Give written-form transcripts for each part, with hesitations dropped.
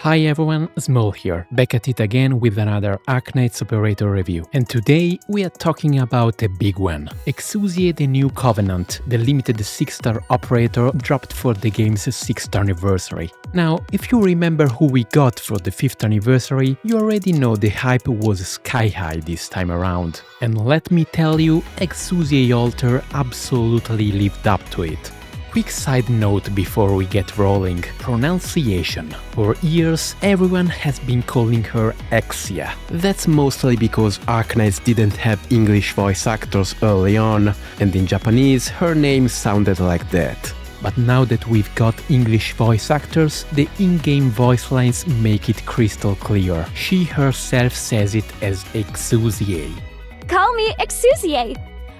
Hi everyone, Small here, back at it again with another Arknights operator review. And today we are talking about a big one. Exusiai the new Covenant, the limited 6-star operator dropped for the game's 6th anniversary. Now, if you remember who we got for the 5th anniversary, you already know the hype was sky high this time around. And let me tell you, Exusiai Alter absolutely lived up to it. Quick side note before we get rolling, pronunciation. For years, everyone has been calling her Exia. That's mostly because Arknights didn't have English voice actors early on, and in Japanese her name sounded like that. But now that we've got English voice actors, the in-game voice lines make it crystal clear. She herself says it as Exusiai. Call me Exusiai!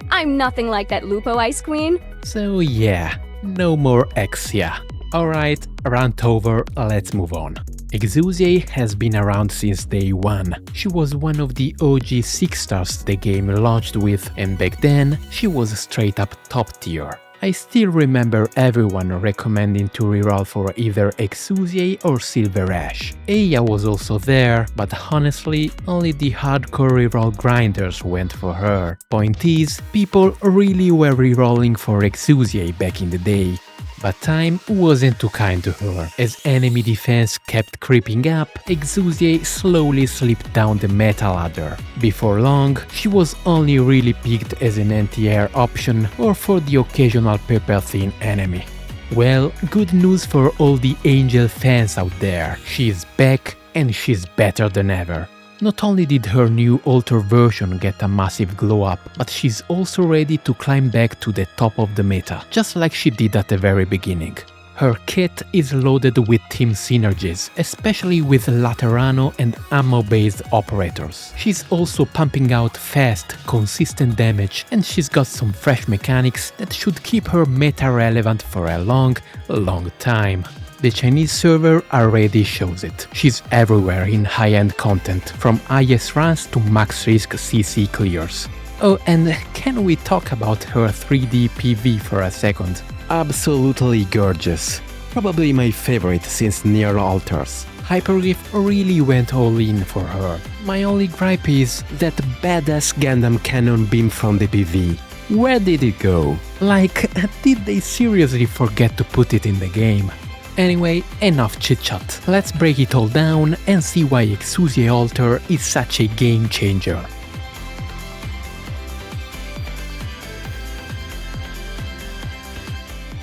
I'm nothing like that Lupo Ice Queen. So yeah. No more Exia. Alright, rant over, let's move on. Exusiai has been around since day one. She was one of the OG 6-stars the game launched with, and back then, she was straight up top tier. I still remember everyone recommending to reroll for either Exusiai or Silver Ash. Eya was also there, but honestly, only the hardcore reroll grinders went for her. Point is, people really were rerolling for Exusiai back in the day. But time wasn't too kind to her. As enemy defense kept creeping up, Exusiai slowly slipped down the meta ladder. Before long, she was only really picked as an anti-air option or for the occasional purple-thin enemy. Well, good news for all the Angel fans out there. She's back and she's better than ever. Not only did her new Alter version get a massive glow up, but she's also ready to climb back to the top of the meta, just like she did at the very beginning. Her kit is loaded with team synergies, especially with Laterano and ammo-based operators. She's also pumping out fast, consistent damage, and she's got some fresh mechanics that should keep her meta-relevant for a long time. The Chinese server already shows it. She's everywhere in high-end content, from IS runs to max risk CC clears. Oh, and can we talk about her 3D PV for a second? Absolutely gorgeous. Probably my favorite since Near Altars. Hyperglyph really went all in for her. My only gripe is that badass Gundam cannon beam from the PV. Where did it go? Like, did they seriously forget to put it in the game? Anyway, enough chit-chat. Let's break it all down and see why Exusiai Alter is such a game changer.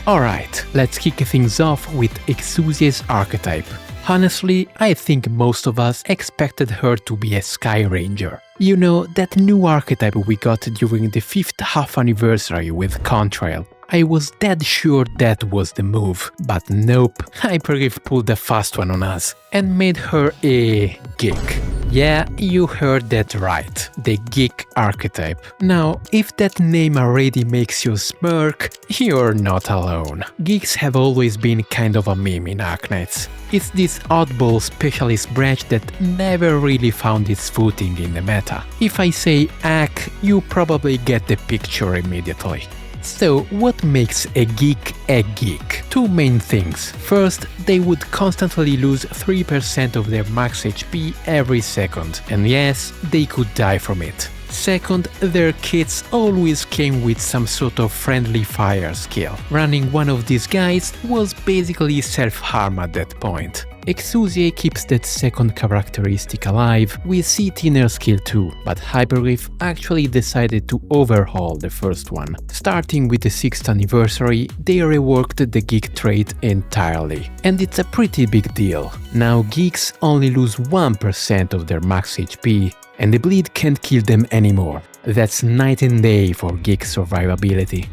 Alright, let's kick things off with Exusiai's Archetype. Honestly, I think most of us expected her to be a Sky Ranger. You know, that new archetype we got during the 5th half anniversary with Contrail. I was dead sure that was the move, but nope, Hyperglyph pulled a fast one on us and made her a geek. Yeah, you heard that right, the geek archetype. Now, if that name already makes you smirk, you're not alone. Geeks have always been kind of a meme in Arknights. It's this oddball specialist branch that never really found its footing in the meta. If I say Ak, you probably get the picture immediately. So, what makes a geek a geek? Two main things. First, they would constantly lose 3% of their max HP every second, and yes, they could die from it. Second, their kits always came with some sort of friendly fire skill. Running one of these guys was basically self-harm at that point. Exusiai keeps that second characteristic alive with C-Tiner skill too, but Hyperglyph actually decided to overhaul the first one. Starting with the 6th anniversary, they reworked the geek trait entirely. And it's a pretty big deal. Now geeks only lose 1% of their max HP, and the bleed can't kill them anymore. That's night and day for geek survivability.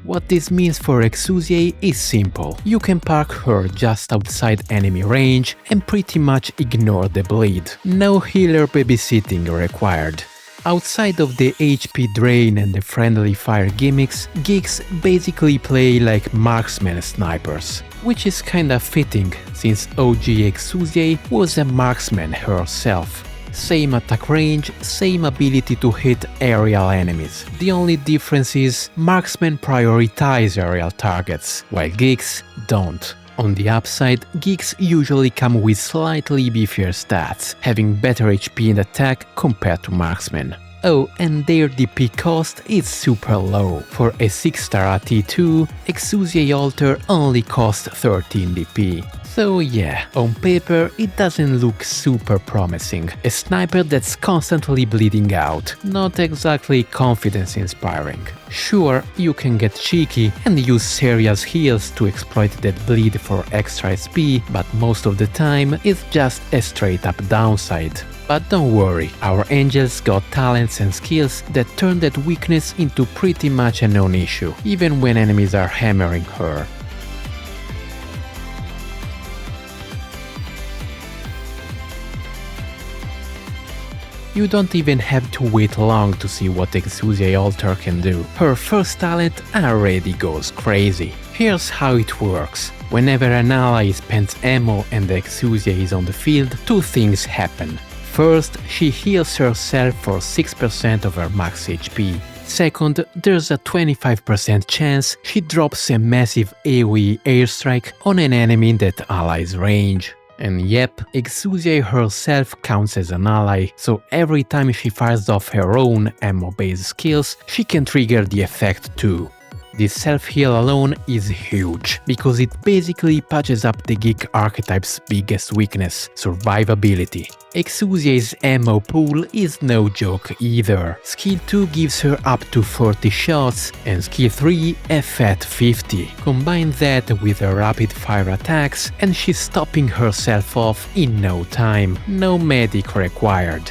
What this means for Exusiai is simple. You can park her just outside enemy range and pretty much ignore the bleed. No healer babysitting required. Outside of the HP drain and the friendly fire gimmicks, geeks basically play like marksman snipers, which is kinda fitting since OG Exusiai was a marksman herself. Same attack range, same ability to hit aerial enemies. The only difference is marksmen prioritize aerial targets, while geeks don't. On the upside, geeks usually come with slightly beefier stats, having better HP and attack compared to marksmen. Oh, and their DP cost is super low. For a 6-star AT2, Exusiai Alter only costs 13 DP. So yeah, on paper it doesn't look super promising. A sniper that's constantly bleeding out, not exactly confidence inspiring. Sure, you can get cheeky and use serious heals to exploit that bleed for extra SP, but most of the time it's just a straight up downside. But don't worry, our angels got talents and skills that turn that weakness into pretty much a non-issue, even when enemies are hammering her. You don't even have to wait long to see what Exusiai Alter can do. Her first talent already goes crazy. Here's how it works. Whenever an ally spends ammo and the Exusiai is on the field, two things happen. First, she heals herself for 6% of her max HP. Second, there's a 25% chance she drops a massive AoE airstrike on an enemy in that ally's range. And yep, Exusiai herself counts as an ally, so every time she fires off her own ammo-based skills, she can trigger the effect too. This self-heal alone is huge, because it basically patches up the geek archetype's biggest weakness, survivability. Exusiai's ammo pool is no joke either. Skill 2 gives her up to 40 shots, and Skill 3 a fat 50. Combine that with her rapid fire attacks, and she's stopping herself off in no time. No medic required.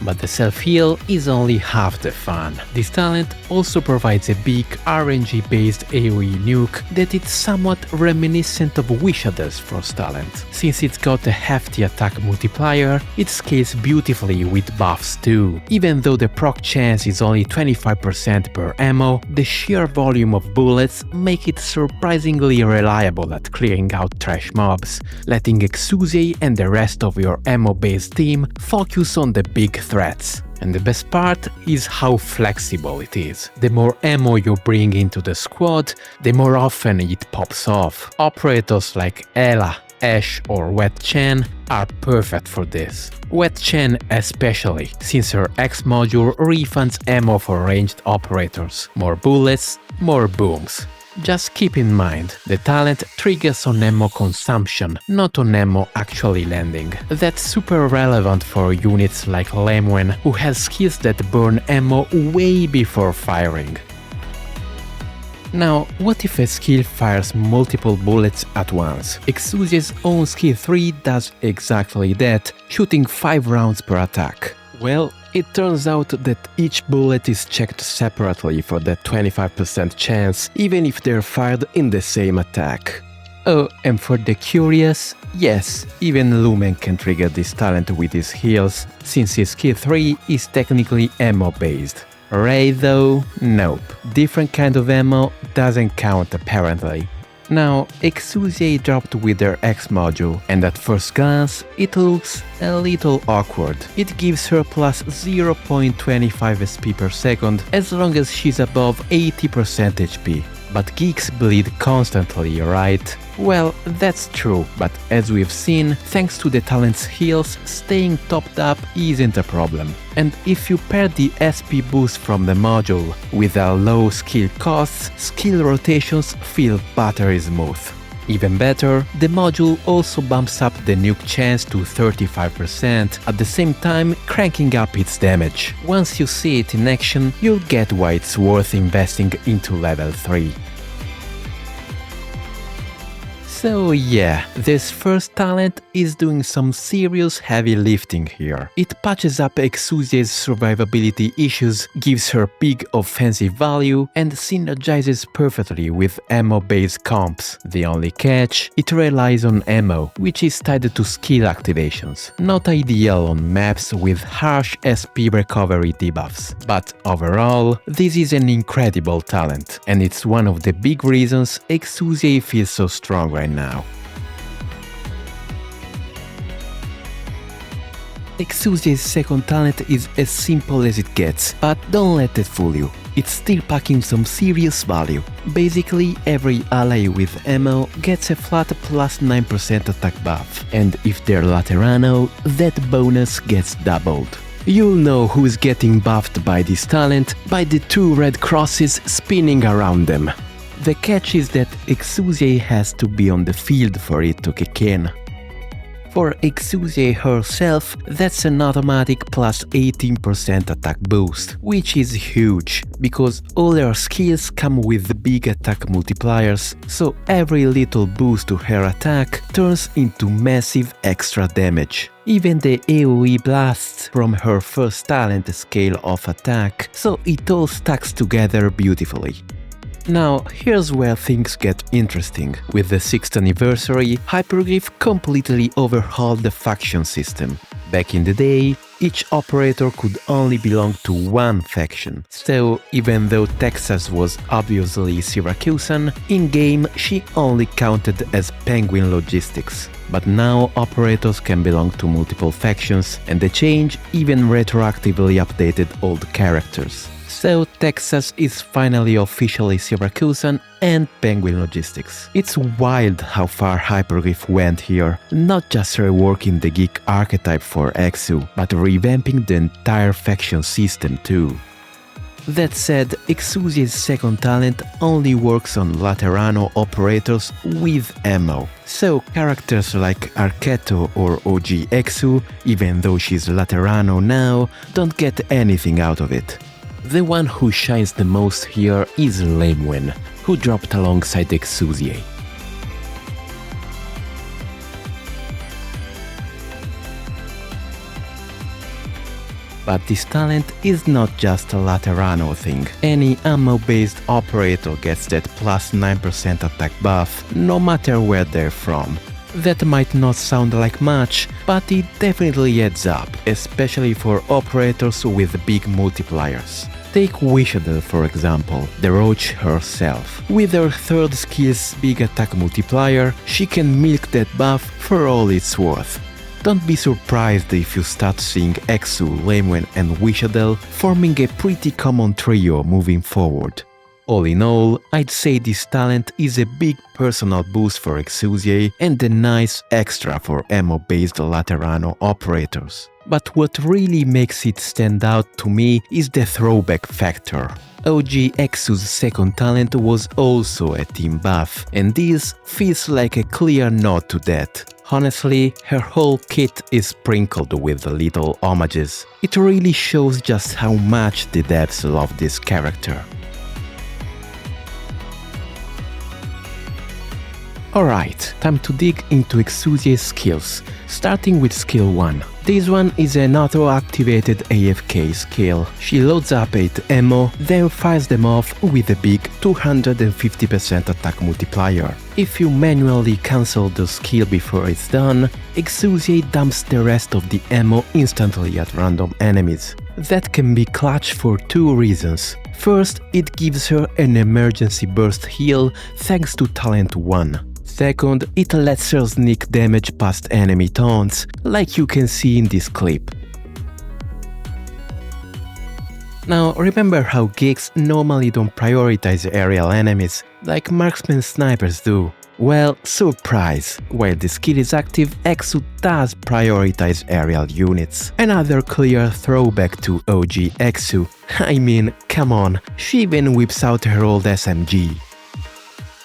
But the self-heal is only half the fun. This talent also provides a big RNG-based AoE nuke that is somewhat reminiscent of Wishada's first talent. Since it's got a hefty attack multiplier, it scales beautifully with buffs too. Even though the proc chance is only 25% per ammo, the sheer volume of bullets make it surprisingly reliable at clearing out trash mobs, letting Exusiai and the rest of your ammo-based team focus on the big threats. And the best part is how flexible it is. The more ammo you bring into the squad, the more often it pops off. Operators like Ela, Ash or Wet Chen are perfect for this. Wet Chen especially, since her X module refunds ammo for ranged operators. More bullets, more booms. Just keep in mind, the talent triggers on ammo consumption, not on ammo actually landing. That's super relevant for units like Lemwen, who has skills that burn ammo way before firing. Now, what if a skill fires multiple bullets at once? Exusiai's own skill 3 does exactly that, shooting 5 rounds per attack. Well, it turns out that each bullet is checked separately for that 25% chance, even if they're fired in the same attack. Oh, and for the curious, yes, even Lumen can trigger this talent with his heals, since his skill 3 is technically ammo-based. Ray though, nope. Different kind of ammo doesn't count apparently. Now, Exusiai dropped with their X module, and at first glance, it looks a little awkward. It gives her plus 0.25 SP per second as long as she's above 80% HP. But geeks bleed constantly, right? Well, that's true, but as we've seen, thanks to the talent's heals, staying topped up isn't a problem. And if you pair the SP boost from the module with a low skill costs, skill rotations feel buttery smooth. Even better, the module also bumps up the nuke chance to 35%, at the same time cranking up its damage. Once you see it in action, you'll get why it's worth investing into level 3. So yeah, this first talent is doing some serious heavy lifting here. It patches up Exusiai's survivability issues, gives her big offensive value, and synergizes perfectly with ammo-based comps. The only catch, it relies on ammo, which is tied to skill activations. Not ideal on maps with harsh SP recovery debuffs. But overall, this is an incredible talent, and it's one of the big reasons Exusiai feels so strong right now. Exusiai's second talent is as simple as it gets, but don't let it fool you. it's still packing some serious value. Basically, every ally with ammo gets a flat plus 9% attack buff, and if they're Laterano, that bonus gets doubled. You'll know who is getting buffed by this talent by the two red crosses spinning around them. The catch is that Exusiai has to be on the field for it to kick in. For Exusiai herself, that's an automatic plus 18% attack boost, which is huge, because all her skills come with big attack multipliers, so every little boost to her attack turns into massive extra damage. Even the AoE blasts from her first talent scale of attack, so it all stacks together beautifully. Now, here's where things get interesting. With the 6th anniversary, Hyperglyph completely overhauled the faction system. Back in the day, each operator could only belong to one faction, so even though Texas was obviously Syracusan, in-game she only counted as Penguin Logistics. But now operators can belong to multiple factions, and the change even retroactively updated old characters. So Texas is finally officially Syracusan and Penguin Logistics. It's wild how far Hyperglyph went here, not just reworking the geek archetype for Exu, but revamping the entire faction system too. That said, Exusiai's second talent only works on Laterano operators with ammo. So characters like Archetype or OG Exu, even though she's Laterano now, don't get anything out of it. The one who shines the most here is Lemwen, who dropped alongside Exusiai. But this talent is not just a Laterano thing. Any ammo-based operator gets that plus 9% attack buff, no matter where they're from. That might not sound like much, but it definitely adds up, especially for operators with big multipliers. Take Wishadel for example, the roach herself. With her third skill's big attack multiplier, she can milk that buff for all it's worth. Don't be surprised if you start seeing Exu, Lemwen and Wishadel forming a pretty common trio moving forward. All in all, I'd say this talent is a big personal boost for Exusiai and a nice extra for ammo-based Laterano operators. But what really makes it stand out to me is the throwback factor. OG Exu's second talent was also a team buff, and this feels like a clear nod to that. Honestly, her whole kit is sprinkled with little homages. It really shows just how much the devs love this character. Alright, time to dig into Exusiai's skills, starting with skill 1. This one is an auto-activated AFK skill. She loads up 8 ammo, then fires them off with a big 250% attack multiplier. If you manually cancel the skill before it's done, Exusiai dumps the rest of the ammo instantly at random enemies. That can be clutch for two reasons. First, it gives her an emergency burst heal thanks to talent 1. Second, it lets her sneak damage past enemy taunts, like you can see in this clip. Now, remember how geeks normally don't prioritize aerial enemies, like marksman snipers do? Well, surprise! While the skill is active, Exu does prioritize aerial units. Another clear throwback to OG Exu. I mean, come on, she even whips out her old SMG.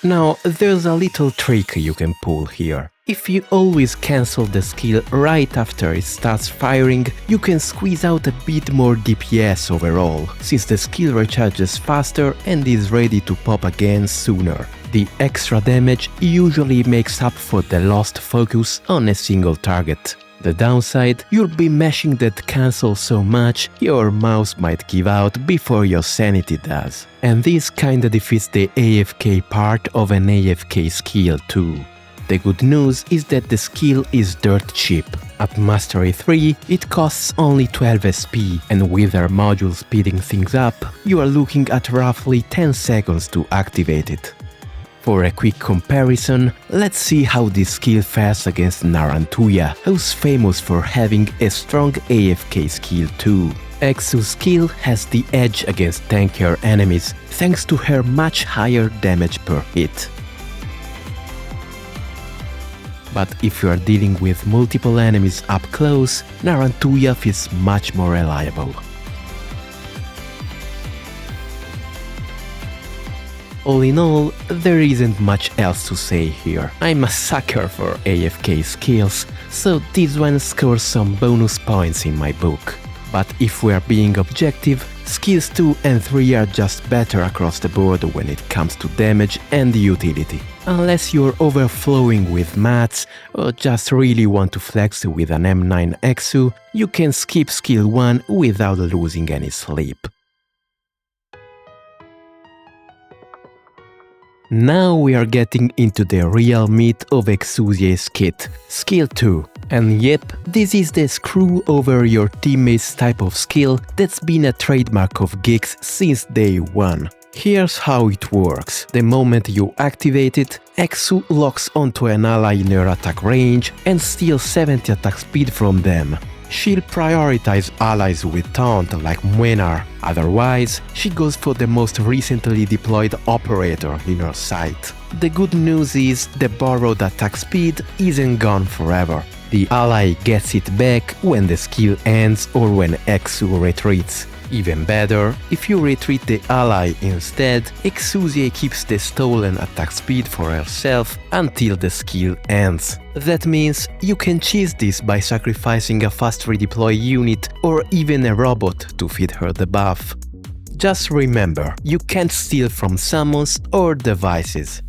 Now, there's a little trick you can pull here. If you always cancel the skill right after it starts firing, you can squeeze out a bit more DPS overall, since the skill recharges faster and is ready to pop again sooner. The extra damage usually makes up for the lost focus on a single target. The downside, you'll be mashing that cancel so much, your mouse might give out before your sanity does. And this kinda defeats the AFK part of an AFK skill too. The good news is that the skill is dirt cheap. At Mastery 3, it costs only 12 SP, and with our module speeding things up, you are looking at roughly 10 seconds to activate it. For a quick comparison, let's see how this skill fares against Narantuya, who's famous for having a strong AFK skill too. Exu's skill has the edge against tankier enemies thanks to her much higher damage per hit. But if you are dealing with multiple enemies up close, Narantuya is much more reliable. All in all, there isn't much else to say here. I'm a sucker for AFK skills, so this one scores some bonus points in my book. But if we are being objective, skills 2 and 3 are just better across the board when it comes to damage and utility. Unless you're overflowing with mats or just really want to flex with an M9 Exu, you can skip skill 1 without losing any sleep. Now we are getting into the real meat of Exusiai's kit, skill 2. And yep, this is the screw over your teammates type of skill that's been a trademark of Geeks since day one. Here's how it works. The moment you activate it, Exu locks onto an ally in her attack range and steals 70 attack speed from them. She'll prioritize allies with taunt like Muenar, otherwise she goes for the most recently deployed operator in her sight. The good news is the borrowed attack speed isn't gone forever. The ally gets it back when the skill ends or when Exu retreats. Even better, if you retreat the ally instead, Exusiai keeps the stolen attack speed for herself until the skill ends. That means you can cheese this by sacrificing a fast redeploy unit or even a robot to feed her the buff. Just remember, you can't steal from summons or devices.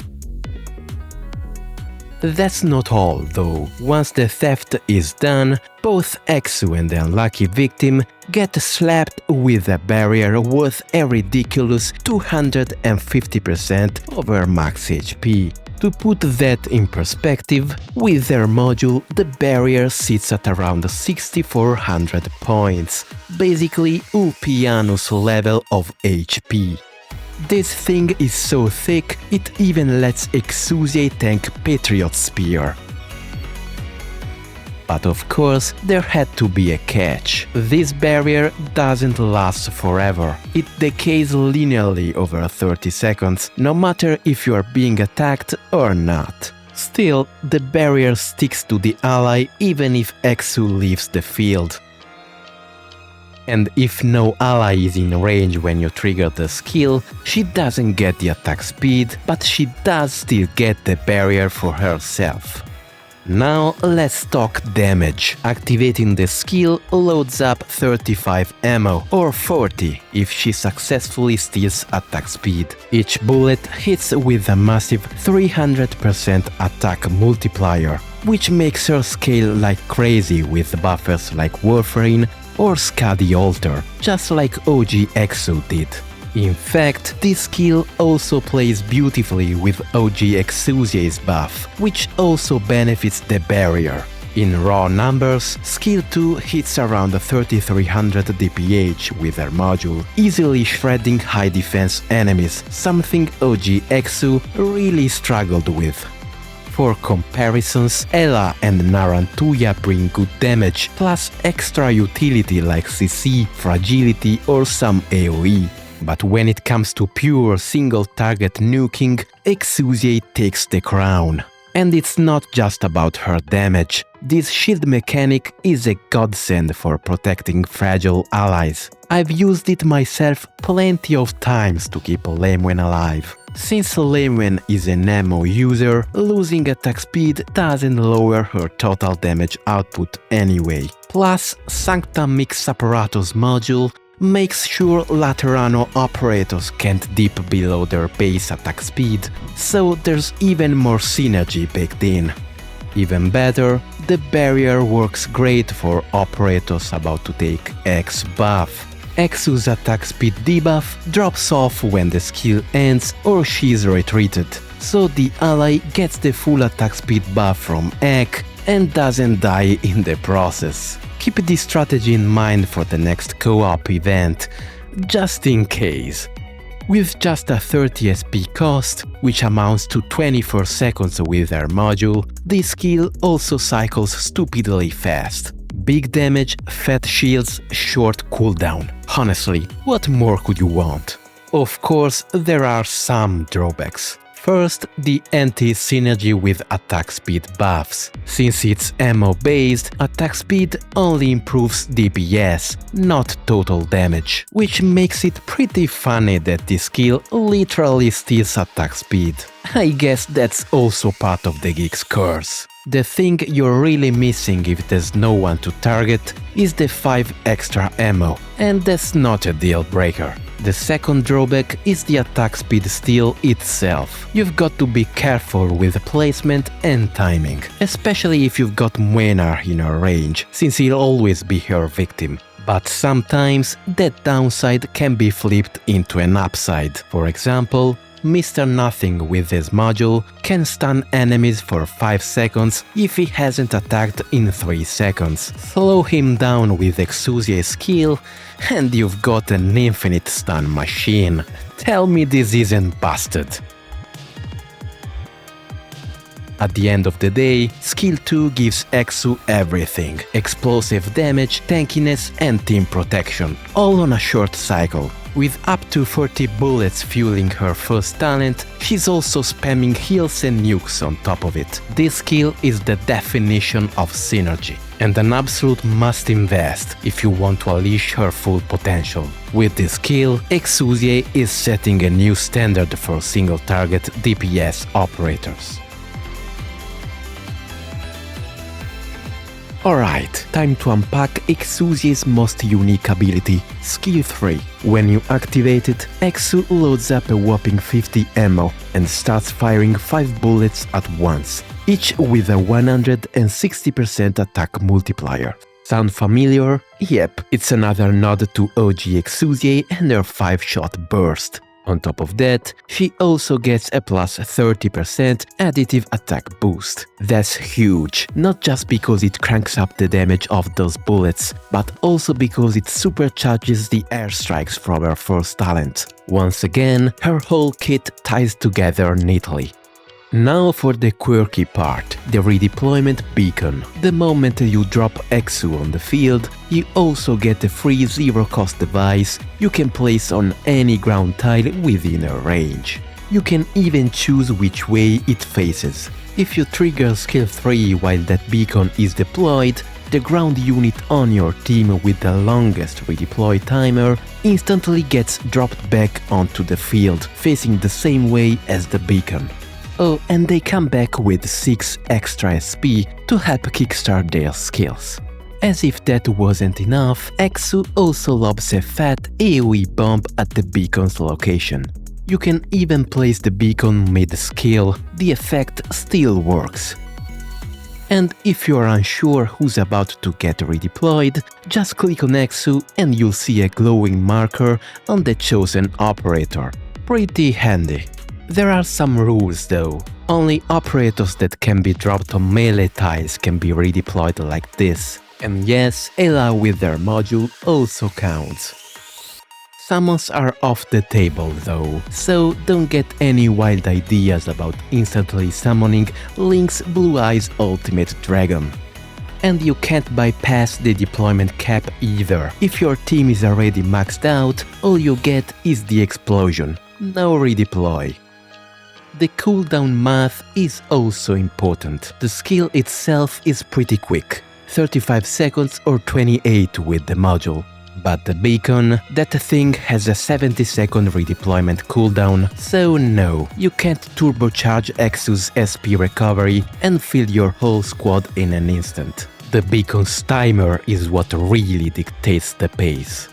That's not all, though. Once the theft is done, both Exu and the unlucky victim get slapped with a barrier worth a ridiculous 250% of her max HP. To put that in perspective, with their module, the barrier sits at around 6400 points, basically Ulpianus level of HP. This thing is so thick, it even lets Exusiai tank Patriot Spear. But of course, there had to be a catch. This barrier doesn't last forever. It decays linearly over 30 seconds, no matter if you are being attacked or not. Still, the barrier sticks to the ally even if Exu leaves the field. And if no ally is in range when you trigger the skill, she doesn't get the attack speed, but she does still get the barrier for herself. Now let's talk damage. Activating the skill loads up 35 ammo, or 40 if she successfully steals attack speed. Each bullet hits with a massive 300% attack multiplier, which makes her scale like crazy with buffers like Warframe or Skadi Altar, just like OG Exu did. In fact, this skill also plays beautifully with OG Exusiai's buff, which also benefits the barrier. In raw numbers, skill 2 hits around 3300 DPH with her module, easily shredding high defense enemies, something OG Exu really struggled with. For comparisons, Ela and Narantuya bring good damage, plus extra utility like CC, fragility or some AoE. But when it comes to pure single-target nuking, Exusiai takes the crown. And it's not just about her damage. This shield mechanic is a godsend for protecting fragile allies. I've used it myself plenty of times to keep Lemwen alive. Since Lemwen is an ammo user, losing attack speed doesn't lower her total damage output anyway. Plus, Sancta Mix Apparatus module makes sure Laterano operators can't dip below their base attack speed, so there's even more synergy baked in. Even better, the barrier works great for operators about to take X buff. Exu's attack speed debuff drops off when the skill ends or she's retreated, so the ally gets the full attack speed buff from Ek and doesn't die in the process. Keep this strategy in mind for the next co-op event, just in case. With just a 30 SP cost, which amounts to 24 seconds with her module, this skill also cycles stupidly fast. Big damage, fat shields, short cooldown. Honestly, what more could you want? Of course, there are some drawbacks. First, the anti-synergy with attack speed buffs. Since it's ammo-based, attack speed only improves DPS, not total damage, which makes it pretty funny that this skill literally steals attack speed. I guess that's also part of the geek's curse. The thing you're really missing if there's no one to target is the 5 extra ammo, and that's not a deal breaker. The second drawback is the attack speed steal itself. You've got to be careful with placement and timing, especially if you've got Muenar in her range, since he'll always be her victim. But sometimes that downside can be flipped into an upside. For example, Mr. Nothing with his module can stun enemies for 5 seconds if he hasn't attacked in 3 seconds. Slow him down with Exusiai skill and you've got an infinite stun machine. Tell me this isn't busted. At the end of the day, skill 2 gives Exu everything: explosive damage, tankiness and team protection, all on a short cycle. With up to 40 bullets fueling her first talent, she's also spamming heals and nukes on top of it. This skill is the definition of synergy, and an absolute must invest if you want to unleash her full potential. With this skill, Exusiai is setting a new standard for single-target DPS operators. Alright, time to unpack Exusiai's most unique ability, Skill 3. When you activate it, Exu loads up a whopping 50 ammo and starts firing 5 bullets at once, each with a 160% attack multiplier. Sound familiar? Yep, it's another nod to OG Exusiai and her 5-shot burst. On top of that, she also gets a plus 30% additive attack boost. That's huge, not just because it cranks up the damage of those bullets, but also because it supercharges the airstrikes from her first talent. Once again, her whole kit ties together neatly. Now for the quirky part, the redeployment beacon. The moment you drop Exu on the field, you also get a free zero-cost device you can place on any ground tile within a range. You can even choose which way it faces. If you trigger skill 3 while that beacon is deployed, the ground unit on your team with the longest redeploy timer instantly gets dropped back onto the field, facing the same way as the beacon. Oh, and they come back with 6 extra SP to help kickstart their skills. As if that wasn't enough, Exu also lobs a fat AoE bomb at the beacon's location. You can even place the beacon mid-skill, the effect still works. And if you're unsure who's about to get redeployed, just click on Exu and you'll see a glowing marker on the chosen operator. Pretty handy. There are some rules though. Only operators that can be dropped on melee tiles can be redeployed like this. And yes, Ela with their module also counts. Summons are off the table though, so don't get any wild ideas about instantly summoning Link's Blue Eyes Ultimate Dragon. And you can't bypass the deployment cap either. If your team is already maxed out, all you get is the explosion. No redeploy. The cooldown math is also important. The skill itself is pretty quick, 35 seconds or 28 with the module. But the beacon, that thing has a 70-second redeployment cooldown, so no, you can't turbocharge Exu's SP recovery and fill your whole squad in an instant. The beacon's timer is what really dictates the pace.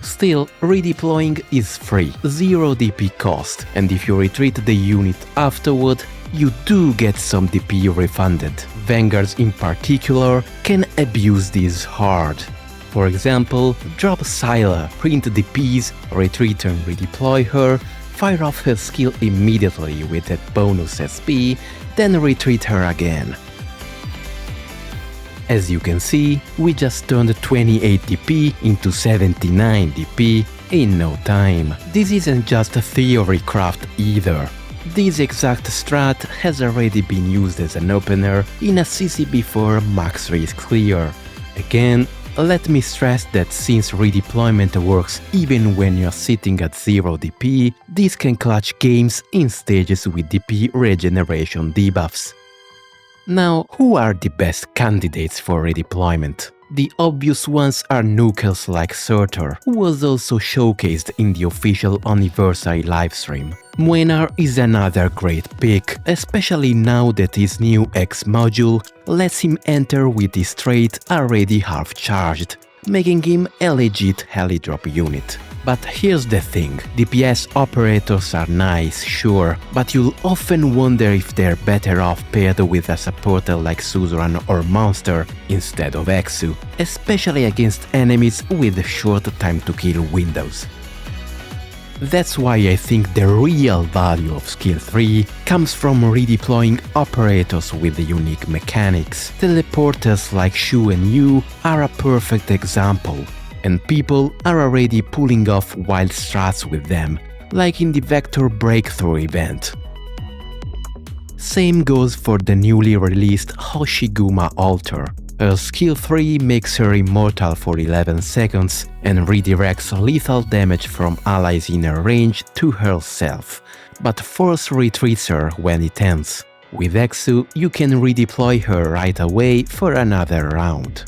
Still, redeploying is free, 0 DP cost, and if you retreat the unit afterward, you do get some DP refunded. Vanguards in particular can abuse this hard. For example, drop Syla, print DPs, retreat and redeploy her, fire off her skill immediately with that bonus SP, then retreat her again. As you can see, we just turned 28 DP into 79 DP in no time. This isn't just a theory craft either. This exact strat has already been used as an opener in a CCB4 Max Risk Clear. Again, let me stress that since redeployment works even when you're sitting at 0 DP, this can clutch games in stages with DP regeneration debuffs. Now, who are the best candidates for redeployment? The obvious ones are nukers like Surtur, who was also showcased in the official anniversary livestream. Muenar is another great pick, especially now that his new X module lets him enter with his trait already half charged, making him a legit heli drop unit. But here's the thing, DPS operators are nice, sure, but you'll often wonder if they're better off paired with a supporter like Suzerain or Monster instead of Exu, especially against enemies with short time to kill windows. That's why I think the real value of skill 3 comes from redeploying operators with unique mechanics. Teleporters like Shu and Yu are a perfect example, and people are already pulling off wild strats with them, like in the Vector Breakthrough event. Same goes for the newly released Hoshiguma Altar. Her skill 3 makes her immortal for 11 seconds and redirects lethal damage from allies in her range to herself, but force retreats her when it ends. With Exu, you can redeploy her right away for another round.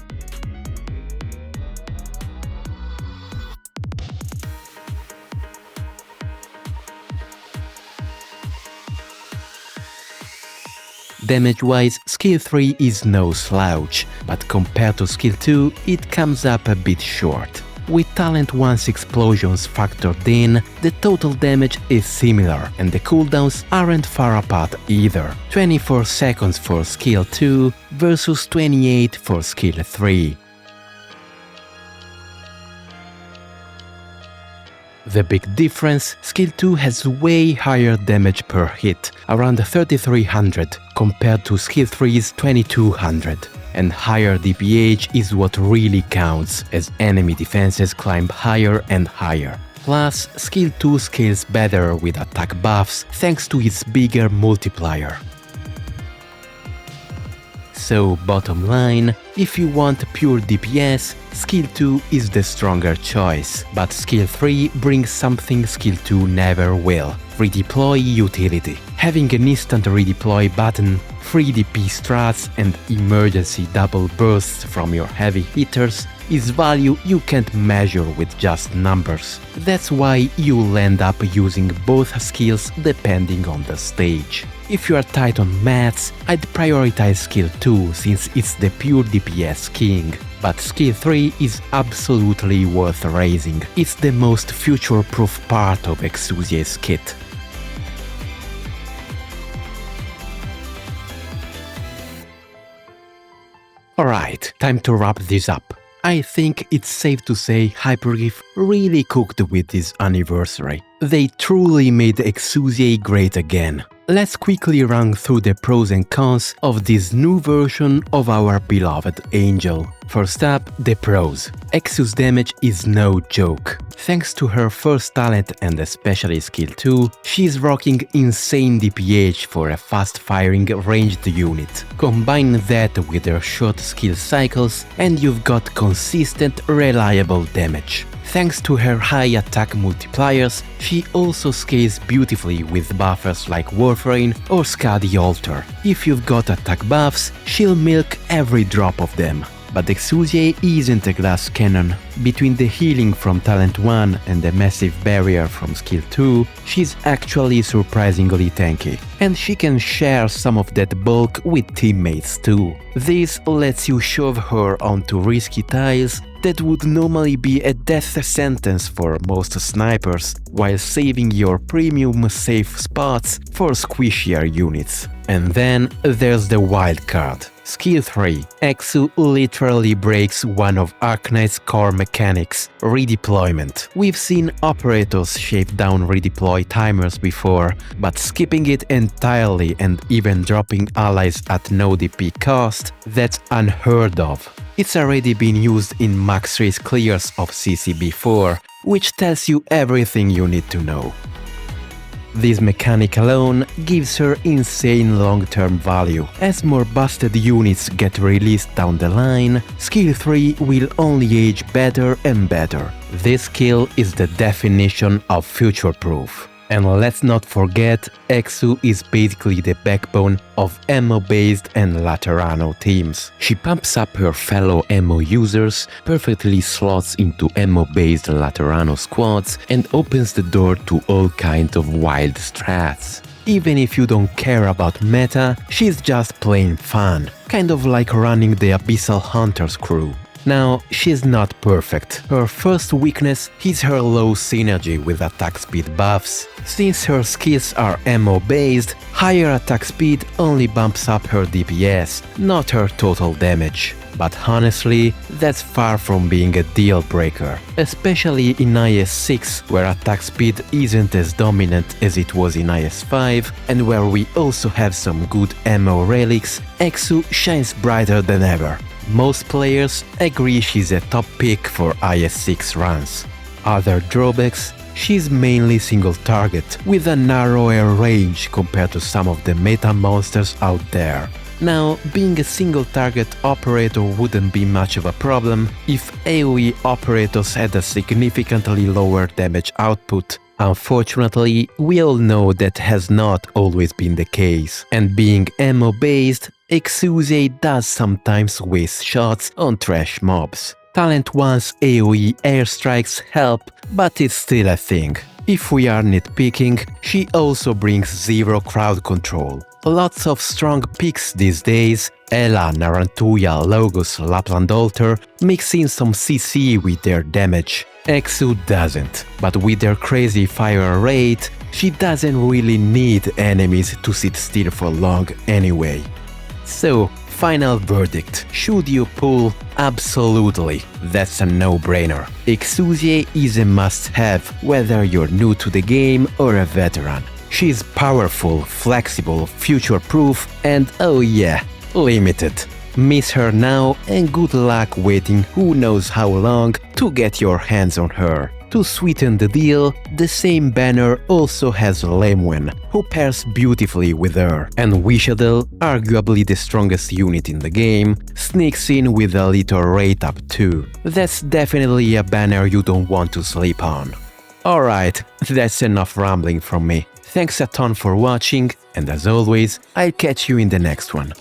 Damage-wise, skill 3 is no slouch, but compared to skill 2, it comes up a bit short. With talent 1's explosions factored in, the total damage is similar and the cooldowns aren't far apart either. 24 seconds for skill 2 versus 28 for skill 3. The big difference, skill 2 has way higher damage per hit, around 3300, compared to skill 3's 2200. And higher DPH is what really counts, as enemy defenses climb higher and higher. Plus, skill 2 scales better with attack buffs thanks to its bigger multiplier. So, bottom line, if you want pure DPS, skill 2 is the stronger choice, but skill 3 brings something skill 2 never will: redeploy utility. Having an instant redeploy button, free DP strats and emergency double bursts from your heavy hitters is value you can't measure with just numbers. That's why you'll end up using both skills depending on the stage. If you are tight on mats, I'd prioritize skill 2 since it's the pure DPS king, but skill 3 is absolutely worth raising. It's the most future-proof part of Exusiai's kit. Alright, time to wrap this up. I think it's safe to say Hyperglyph really cooked with this anniversary. They truly made Exusiai great again. Let's quickly run through the pros and cons of this new version of our beloved Angel. First up, the pros. Exu's damage is no joke. Thanks to her first talent and especially skill 2, she's rocking insane DPH for a fast-firing ranged unit. Combine that with her short skill cycles and you've got consistent, reliable damage. Thanks to her high attack multipliers, she also scales beautifully with buffers like Warframe or Skadi Altar. If you've got attack buffs, she'll milk every drop of them. But Exusiai isn't a glass cannon. Between the healing from talent 1 and the massive barrier from skill 2, she's actually surprisingly tanky. And she can share some of that bulk with teammates too. This lets you shove her onto risky tiles that would normally be a death sentence for most snipers, while saving your premium safe spots for squishier units. And then there's the wild card. Skill 3. Exu literally breaks one of Arknights' core mechanics, redeployment. We've seen operators shave down redeploy timers before, but skipping it entirely and even dropping allies at no DP cost, that's unheard of. It's already been used in max race clears of CC before, which tells you everything you need to know. This mechanic alone gives her insane long-term value. As more busted units get released down the line, skill 3 will only age better and better. This skill is the definition of future-proof. And let's not forget, Exu is basically the backbone of ammo-based and Laterano teams. She pumps up her fellow ammo users, perfectly slots into ammo-based Laterano squads, and opens the door to all kinds of wild strats. Even if you don't care about meta, she's just plain fun, kind of like running the Abyssal Hunters crew. Now, she's not perfect. Her first weakness is her low synergy with attack speed buffs. Since her skills are ammo-based, higher attack speed only bumps up her DPS, not her total damage. But honestly, that's far from being a deal breaker. Especially in IS-6, where attack speed isn't as dominant as it was in IS-5, and where we also have some good ammo relics, Exu shines brighter than ever. Most players agree she's a top pick for IS-6 runs. Other drawbacks: she's mainly single target, with a narrower range compared to some of the meta monsters out there. Now, being a single target operator wouldn't be much of a problem if AoE operators had a significantly lower damage output. Unfortunately, we all know that has not always been the case, and being ammo-based, Exusiai does sometimes waste shots on trash mobs. Talent 1's AoE airstrikes help, but it's still a thing. If we are nitpicking, she also brings zero crowd control. Lots of strong picks these days, Ela, Narantuya, Logos, Lapland Altar, mix in some CC with their damage. Exu doesn't, but with their crazy fire rate, she doesn't really need enemies to sit still for long anyway. So, final verdict. Should you pull? Absolutely. That's a no-brainer. Exusiai is a must-have, whether you're new to the game or a veteran. She's powerful, flexible, future-proof, and oh yeah, limited. Miss her now and good luck waiting who knows how long to get your hands on her. To sweeten the deal, the same banner also has Lemwen, who pairs beautifully with her, and Wishadel, arguably the strongest unit in the game, sneaks in with a little rate up too. That's definitely a banner you don't want to sleep on. Alright, that's enough rambling from me. Thanks a ton for watching, and as always, I'll catch you in the next one.